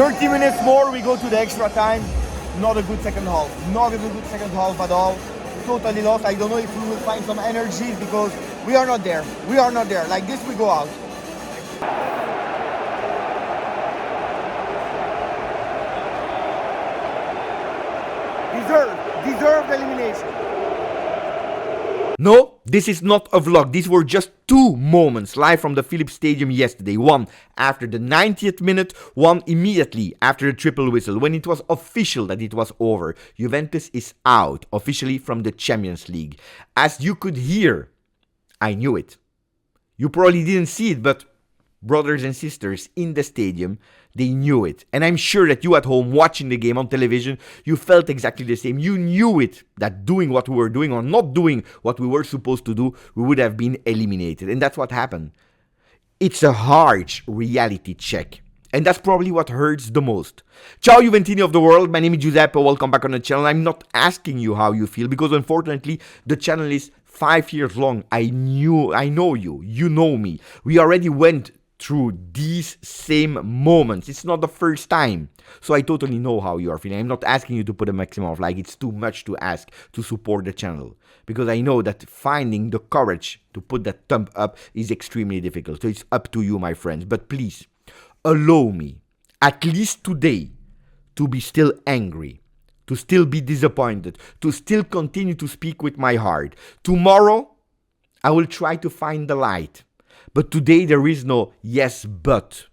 30 minutes more, we go to the extra time. Not a good second half. Not a good second half at all. Totally lost. I don't know if we will find some energy because we are not there. We are not there. Like this, we go out. Deserved elimination. No, this is not a vlog. These were just two moments live from the Philips Stadium yesterday. One after the 90th minute, one immediately after the triple whistle, when it was official that it was over. Juventus is out officially from the Champions League. As you could hear, I knew it. You probably didn't see it, but brothers and sisters in the stadium, they knew it. And I'm sure that you at home watching the game on television, you felt exactly the same. You knew it, that doing what we were doing or not doing what we were supposed to do, we would have been eliminated. And that's what happened. It's a harsh reality check. And that's probably what hurts the most. Ciao Juventini of the world, my name is Giuseppe, welcome back on the channel. I'm not asking you how you feel because unfortunately the channel is 5 years long. I know you, you know me. We already went through these same moments. It's not the first time. So I totally know how you are feeling. I'm not asking you to put a maximum of like. It's too much to ask to support the channel. Because I know that finding the courage to put that thumb up is extremely difficult. So it's up to you, my friends. But please, allow me, at least today, to be still angry. To still be disappointed. To still continue to speak with my heart. Tomorrow, I will try to find the light. But today there is no yes but.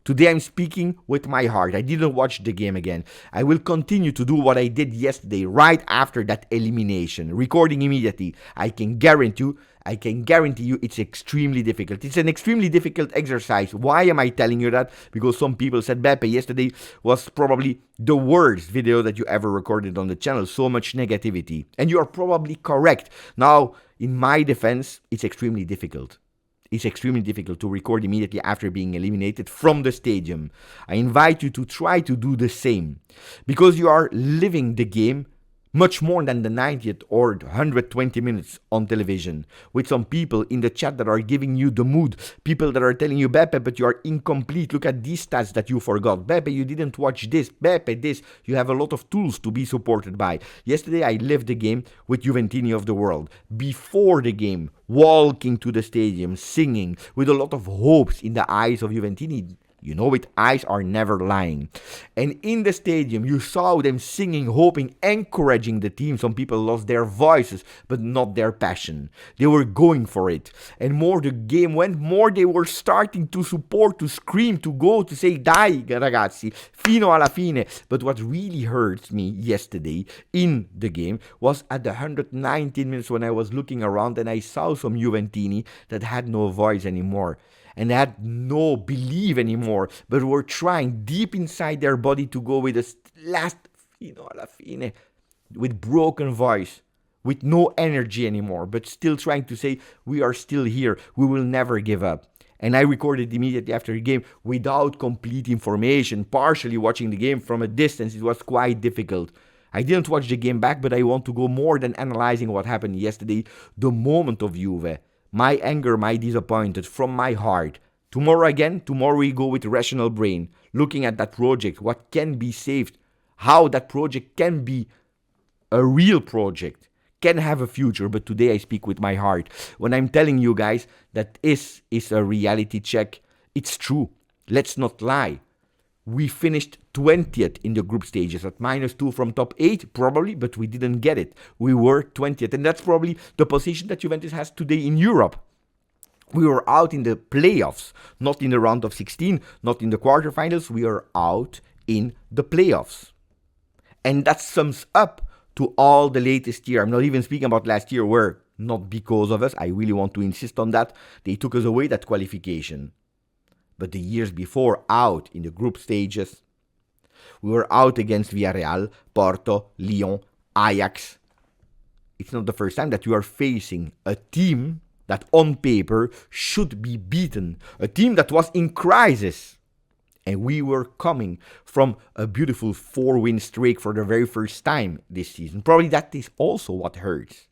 Today I'm speaking with my heart. I didn't watch the game again. I will continue to do what I did yesterday right after that elimination. Recording immediately. I can guarantee you it's extremely difficult. It's an extremely difficult exercise. Why am I telling you that? Because some people said Beppe yesterday was probably the worst video that you ever recorded on the channel. So much negativity. And you are probably correct. Now, in my defense, it's extremely difficult. It's extremely difficult to record immediately after being eliminated from the stadium. I invite you to try to do the same. Because you are living the game much more than the 90th or 120 minutes on television. With some people in the chat that are giving you the mood. People that are telling you, Beppe, but you are incomplete. Look at these stats that you forgot. Beppe, you didn't watch this. Beppe, this. You have a lot of tools to be supported by. Yesterday, I lived the game with Juventini of the world. Before the game, walking to the stadium, singing, with a lot of hopes in the eyes of Juventini. You know it, eyes are never lying. And in the stadium, you saw them singing, hoping, encouraging the team. Some people lost their voices, but not their passion. They were going for it. And more the game went, more they were starting to support, to scream, to go, to say, dai ragazzi, fino alla fine. But what really hurts me yesterday in the game was at the 119 minutes when I was looking around and I saw some Juventini that had no voice anymore. And they had no belief anymore, but were trying deep inside their body to go with a last fino alla fine, with broken voice, with no energy anymore, but still trying to say, we are still here, we will never give up. And I recorded immediately after the game without complete information, partially watching the game from a distance. It was quite difficult. I didn't watch the game back, but I want to go more than analyzing what happened yesterday, the moment of Juve. My anger, my disappointment from my heart. Tomorrow we go with rational brain, looking at that project, what can be saved, how that project can be a real project, can have a future. But today I speak with my heart. When I'm telling you guys that this is a reality check, it's true. Let's not lie. We finished 20th in the group stages at -2 from top 8, probably, but we didn't get it. We were 20th, and that's probably the position that Juventus has today in Europe. We were out in the playoffs, not in the round of 16, not in the quarterfinals. We are out in the playoffs. And that sums up to all the latest year. I'm not even speaking about last year where, not because of us, I really want to insist on that, they took us away that qualification. But the years before, out in the group stages, we were out against Villarreal, Porto, Lyon, Ajax. It's not the first time that you are facing a team that on paper should be beaten. A team that was in crisis. And we were coming from a beautiful 4-win streak for the very first time this season. Probably that is also what hurts.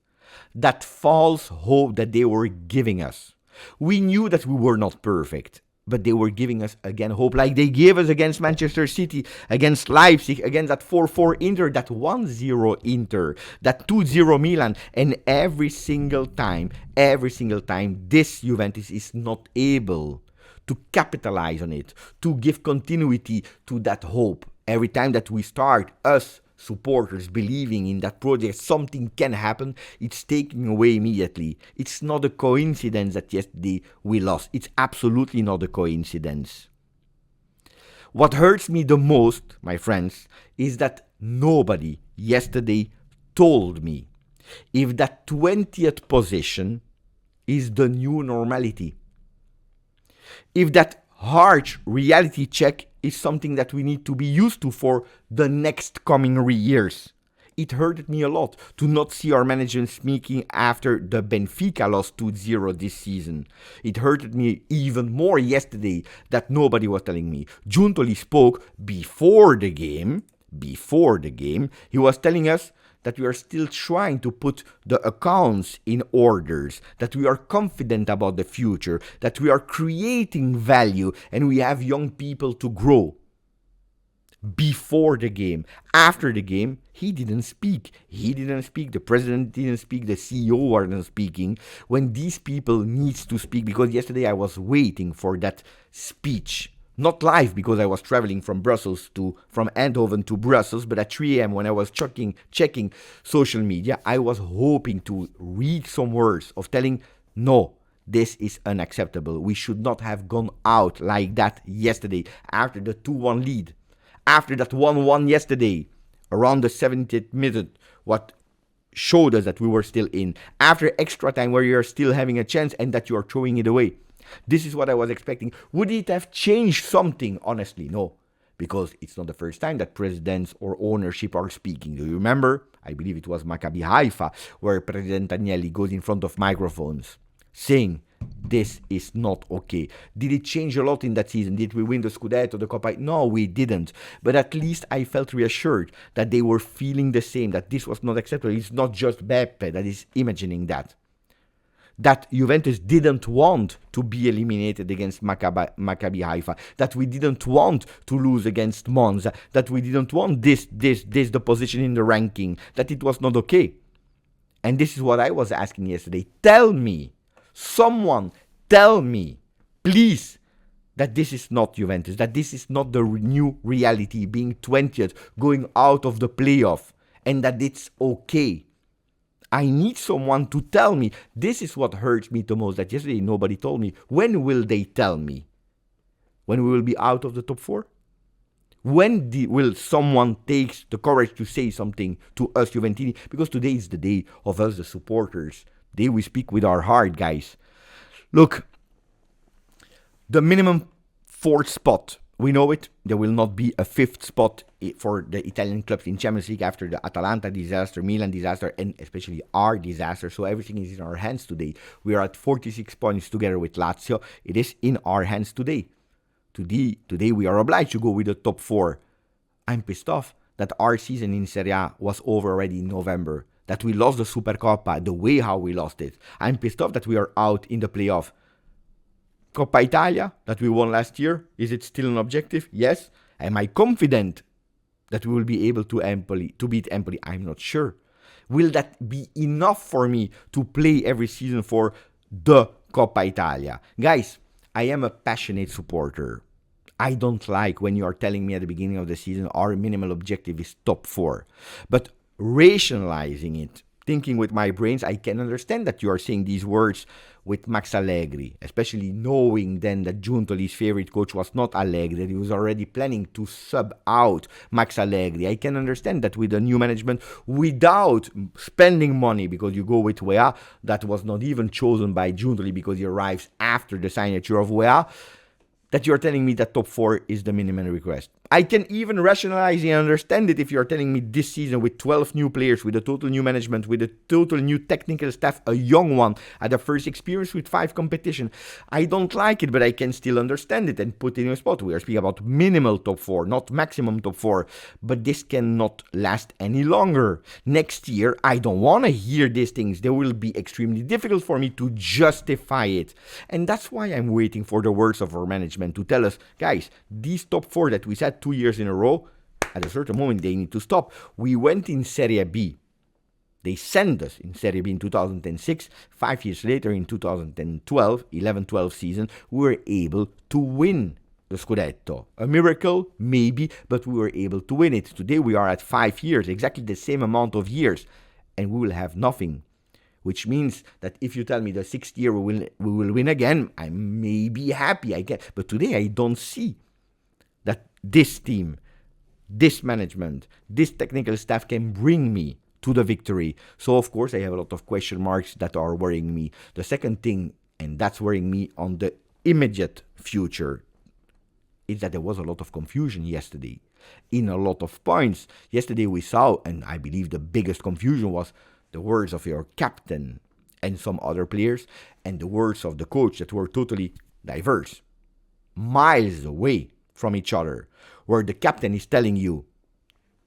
That false hope that they were giving us. We knew that we were not perfect. But they were giving us again hope, like they gave us against Manchester City, against Leipzig, against that 4-4 Inter, that 1-0 Inter, that 2-0 Milan, and every single time, this Juventus is not able to capitalize on it, to give continuity to that hope. Every time that we start, us supporters believing in that project, something can happen, it's taken away immediately. It's not a coincidence that yesterday we lost. It's absolutely not a coincidence. What hurts me the most, my friends, is that nobody yesterday told me if that 20th position is the new normality. If that harsh reality check is something that we need to be used to for the next coming years. It hurted me a lot to not see our management speaking after the Benfica lost 2-0 this season. It hurted me even more yesterday that nobody was telling me. Giuntoli spoke before the game. He was telling us that we are still trying to put the accounts in orders, that we are confident about the future, that we are creating value, and we have young people to grow. Before the game. After the game, he didn't speak. The president didn't speak. The CEO wasn't speaking. When these people needs to speak, because yesterday I was waiting for that speech. Not live, because I was traveling from Eindhoven to Brussels, but at 3 a.m. when I was checking social media, I was hoping to read some words of telling, no, this is unacceptable. We should not have gone out like that yesterday after the 2-1 lead. After that 1-1 yesterday, around the 70th minute, what showed us that we were still in. After extra time where you are still having a chance and that you are throwing it away. This is what I was expecting. Would it have changed something? Honestly, no. Because it's not the first time that presidents or ownership are speaking. Do you remember? I believe it was Maccabi Haifa, where President Agnelli goes in front of microphones saying, this is not okay. Did it change a lot in that season? Did we win the Scudetto, the Coppa? No, we didn't. But at least I felt reassured that they were feeling the same, that this was not acceptable. It's not just Beppe that is imagining that. That Juventus didn't want to be eliminated against Maccabi Haifa, that we didn't want to lose against Monza, that we didn't want the position in the ranking, that it was not okay. And this is what I was asking yesterday. Tell me, someone tell me, please, that this is not Juventus, that this is not the new reality, being 20th, going out of the playoff, and that it's okay. I need someone to tell me. This is what hurts me the most, that yesterday nobody told me. When will they tell me? When we will be out of the top 4? When will someone take the courage to say something to us Juventini? Because today is the day of us, the supporters. The day we speak with our heart, guys. Look, the minimum 4th spot, we know it. There will not be a 5th spot for the Italian clubs in Champions League after the Atalanta disaster, Milan disaster, and especially our disaster. So everything is in our hands today. We are at 46 points together with Lazio. It is in our hands today. Today we are obliged to go with the top 4. I'm pissed off that our season in Serie A was over already in November. That we lost the Supercoppa, the way how we lost it. I'm pissed off that we are out in the playoff. Coppa Italia, that we won last year, is it still an objective? Yes. Am I confident that we will be able to beat Empoli? I'm not sure. Will that be enough for me to play every season for the Coppa Italia? Guys, I am a passionate supporter. I don't like when you are telling me at the beginning of the season our minimal objective is top 4. But rationalizing it, thinking with my brains, I can understand that you are saying these words with Max Allegri, especially knowing then that Giuntoli's favorite coach was not Allegri, that he was already planning to sub out Max Allegri. I can understand that with the new management, without spending money, because you go with Weah, that was not even chosen by Giuntoli because he arrives after the signature of Weah. that you're telling me that top 4 is the minimum request. I can even rationalize and understand it if you're telling me this season with 12 new players, with a total new management, with a total new technical staff, a young one, at the first experience with 5 competition. I don't like it, but I can still understand it and put it in a spot. We are speaking about minimal top 4, not maximum top 4. But this cannot last any longer. Next year, I don't want to hear these things. They will be extremely difficult for me to justify it. And that's why I'm waiting for the words of our management to tell us, guys, these top 4 that we said 2 years in a row, at a certain moment they need to stop. We went in Sera B. They sent us in Sera B in 2006. 5 years later, in 2012, 11-12 season, we were able to win the Scudetto. A miracle, maybe, but we were able to win it. Today we are at 5 years, exactly the same amount of years, and we will have nothing. Which means that if you tell me the 6th year we will win again, I may be happy, I get. But today I don't see that this team, this management, this technical staff can bring me to the victory. So of course I have a lot of question marks that are worrying me. The second thing, and that's worrying me on the immediate future, is that there was a lot of confusion yesterday in a lot of points. Yesterday we saw, and I believe the biggest confusion was the words of your captain and some other players, and the words of the coach that were totally diverse, miles away from each other, where the captain is telling you,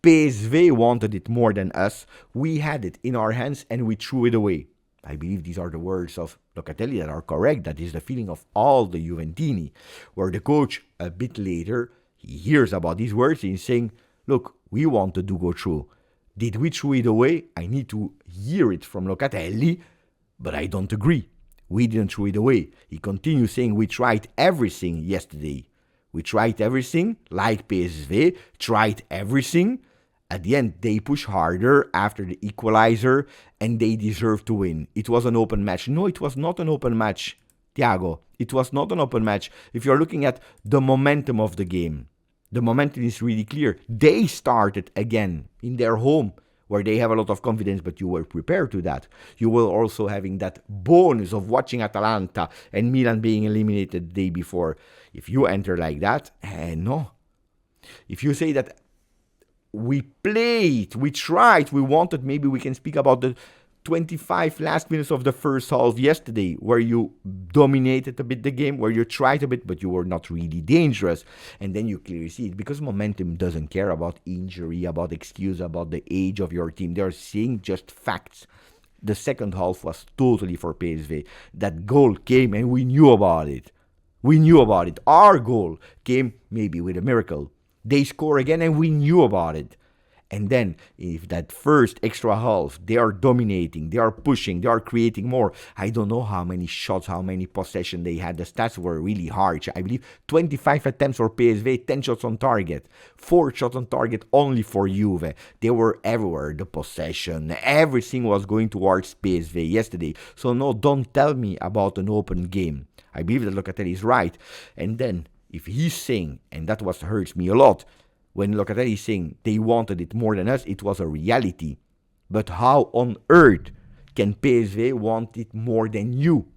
PSV wanted it more than us, we had it in our hands and we threw it away. I believe these are the words of Locatelli that are correct. That is the feeling of all the Juventini, where the coach, a bit later, he hears about these words and he's saying, look, we wanted to go through. Did we throw it away? I need to hear it from Locatelli, but I don't agree. We didn't throw it away. He continues saying we tried everything yesterday. We tried everything, like PSV, tried everything. At the end, they push harder after the equalizer, and they deserve to win. It was an open match. No, it was not an open match, Thiago. It was not an open match. If you're looking at the momentum of the game, the momentum is really clear. They started again in their home, where they have a lot of confidence, but you were prepared to that. You were also having that bonus of watching Atalanta and Milan being eliminated the day before. If you enter like that, no. If you say that we played, we tried, we wanted, maybe we can speak about the 25 last minutes of the first half yesterday, where you dominated a bit the game, where you tried a bit, but you were not really dangerous. And then you clearly see it, because momentum doesn't care about injury, about excuse, about the age of your team. They're seeing just facts. The second half was totally for PSV. That goal came and we knew about it. We knew about it. Our goal came maybe with a miracle. They score again and we knew about it. And then, if that first extra half, they are dominating, they are pushing, they are creating more. I don't know how many shots, how many possession they had. The stats were really harsh. I believe 25 attempts for PSV, 10 shots on target. 4 shots on target only for Juve. They were everywhere. The possession, everything was going towards PSV yesterday. So no, don't tell me about an open game. I believe that Locatelli is right. And then, if he's saying, and that what hurts me a lot, when Locatelli is saying they wanted it more than us, it was a reality. But how on earth can PSV want it more than you?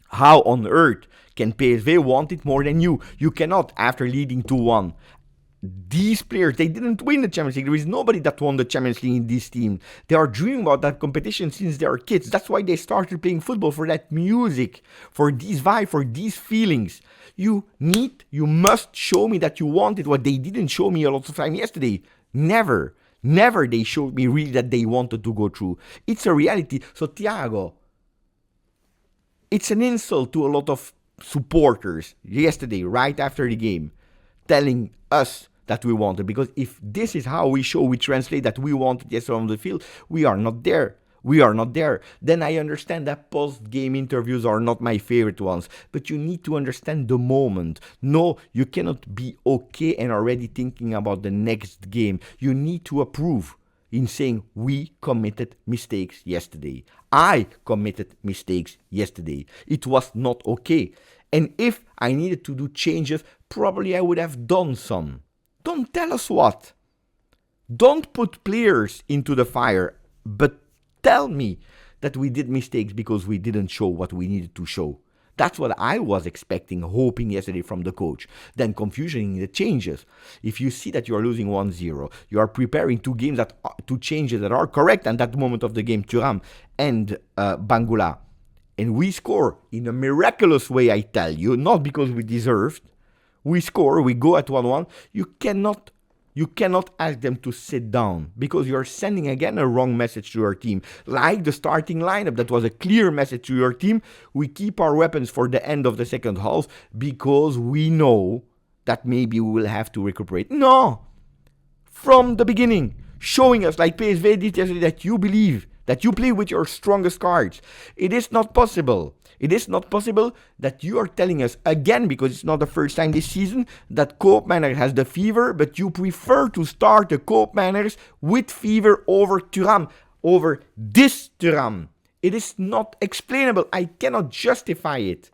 How on earth can PSV want it more than you? You cannot, after leading 2-1. These players, they didn't win the Champions League. There is nobody that won the Champions League in this team. They are dreaming about that competition since they are kids. That's why they started playing football, for that music, for this vibe, for these feelings. You must show me that you want it. What they didn't show me a lot of time yesterday. Never they showed me really that they wanted to go through. It's a reality. So Thiago, it's an insult to a lot of supporters yesterday, right after the game, telling us that we wanted. Because if this is how we translate that we wanted yesterday on the field, we are not there. We are not there. Then I understand that post-game interviews are not my favorite ones. But you need to understand the moment. No, you cannot be okay and already thinking about the next game. You need to approve in saying we committed mistakes yesterday. I committed mistakes yesterday. It was not okay. And if I needed to do changes, probably I would have done some. Don't tell us what. Don't put players into the fire, but tell me that we did mistakes because we didn't show what we needed to show. That's what I was expecting, hoping yesterday from the coach. Then confusion in the changes. If you see that you are losing 1-0, you are preparing two changes that are correct at that moment of the game, Thuram and Bangula, and we score in a miraculous way, I tell you, not because we deserved. We score, we go at 1-1. You cannot ask them to sit down because you're sending again a wrong message to your team. Like the starting lineup, that was a clear message to your team. We keep our weapons for the end of the second half because we know that maybe we will have to recuperate. No! From the beginning, showing us like PSV did yesterday that you believe, that you play with your strongest cards. It is not possible. It is not possible that you are telling us again, because it's not the first time this season, that Koopmeiners has the fever, but you prefer to start the Koopmeiners with fever over Thuram, over this Thuram. It is not explainable. I cannot justify it.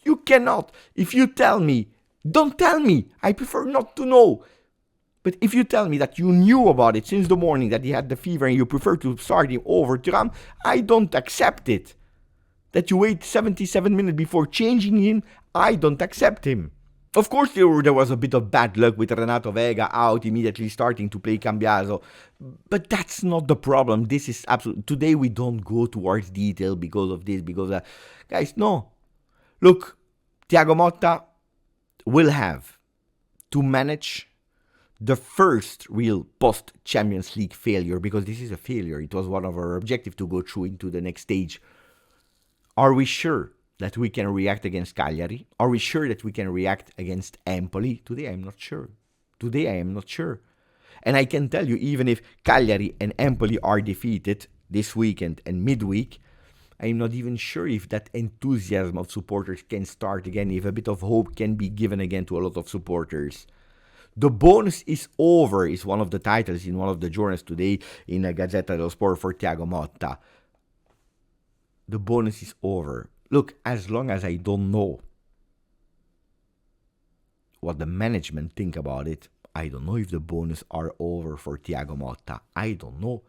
You cannot. If you tell me, don't tell me. I prefer not to know. But if you tell me that you knew about it since the morning, that he had the fever and you prefer to start him over Thuram, I don't accept it. That you wait 77 minutes before changing him, I don't accept him. Of course, there was a bit of bad luck with Renato Vega out, immediately starting to play Cambiaso. But that's not the problem. This is absolute. Today we don't go towards detail because of this, because... guys, no. Look, Thiago Motta will have to manage the first real post-Champions League failure, because this is a failure. It was one of our objectives to go through into the next stage. Are we sure that we can react against Cagliari? Are we sure that we can react against Empoli? Today I'm not sure. Today I am not sure. And I can tell you, even if Cagliari and Empoli are defeated this weekend and midweek, I'm not even sure if that enthusiasm of supporters can start again, if a bit of hope can be given again to a lot of supporters. The bonus is over is one of the titles in one of the journals today in Gazzetta dello Sport for Thiago Motta. The bonus is over. Look, as long as I don't know what the management think about it, I don't know if the bonus are over for Thiago Motta. I don't know.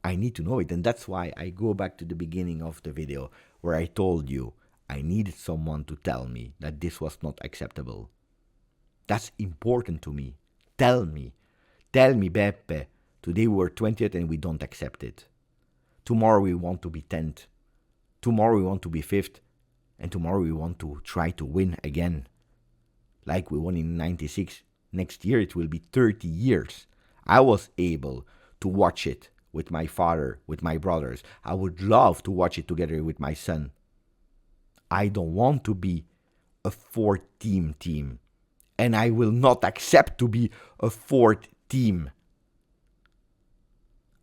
I need to know it. And that's why I go back to the beginning of the video where I told you I needed someone to tell me that this was not acceptable. That's important to me. Tell me, Beppe, today we were 20th and we don't accept it. Tomorrow we want to be 10th. Tomorrow we want to be 5th. And tomorrow we want to try to win again. Like we won in 96. Next year it will be 30 years. I was able to watch it with my father, with my brothers. I would love to watch it together with my son. I don't want to be a fourth team. And I will not accept to be a fourth team.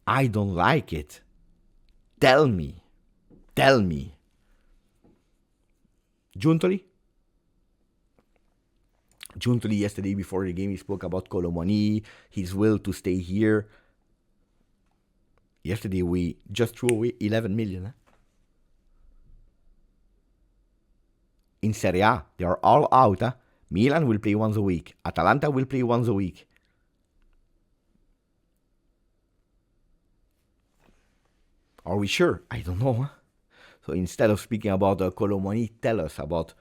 I don't like it. Tell me. Giuntoli yesterday before the game, he spoke about Colomani, his will to stay here. Yesterday we just threw away 11 million. In Serie A, they are all out. Milan will play once a week. Atalanta will play once a week. Are we sure? I don't know. So instead of speaking about Colomani, tell us about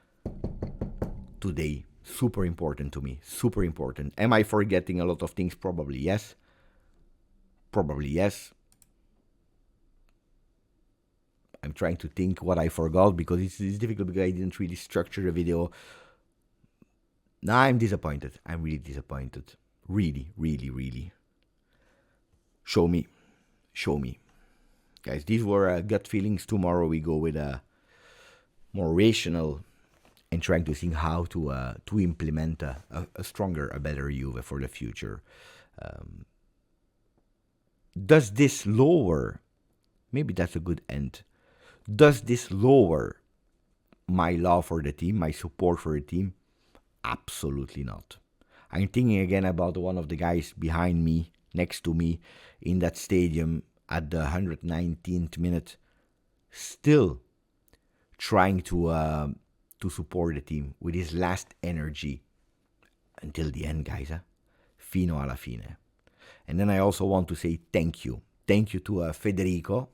today. Super important to me. Super important. Am I forgetting a lot of things? Probably yes. I'm trying to think what I forgot because it's difficult because I didn't really structure the video. Now I'm disappointed. I'm really disappointed. Really. Show me. Guys, these were gut feelings. Tomorrow we go with a more rational and trying to think how to implement a stronger, a better Juve for the future. Does this lower, maybe that's a good end, does this lower my love for the team, my support for the team? Absolutely not. I'm thinking again about one of the guys behind me, next to me, in that stadium at the 119th minute, still trying to support the team with his last energy until the end, guys. Fino alla fine. And then I also want to say thank you. Thank you to Federico.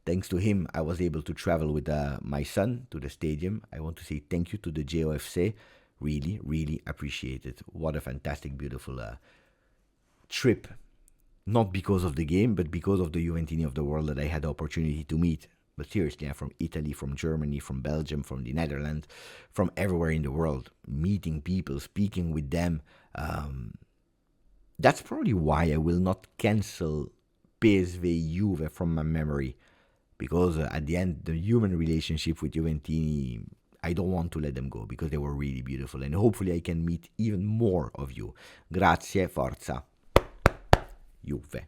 Thanks to him, I was able to travel with my son to the stadium. I want to say thank you to the JOFC. Really, really appreciate it. What a fantastic, beautiful trip. Not because of the game, but because of the Juventini of the world that I had the opportunity to meet. But seriously, I'm from Italy, from Germany, from Belgium, from the Netherlands, from everywhere in the world. Meeting people, speaking with them. That's probably why I will not cancel PSV Juve from my memory. Because at the end, the human relationship with Juventini, I don't want to let them go because they were really beautiful. And hopefully I can meet even more of you. Grazie, forza, Juve.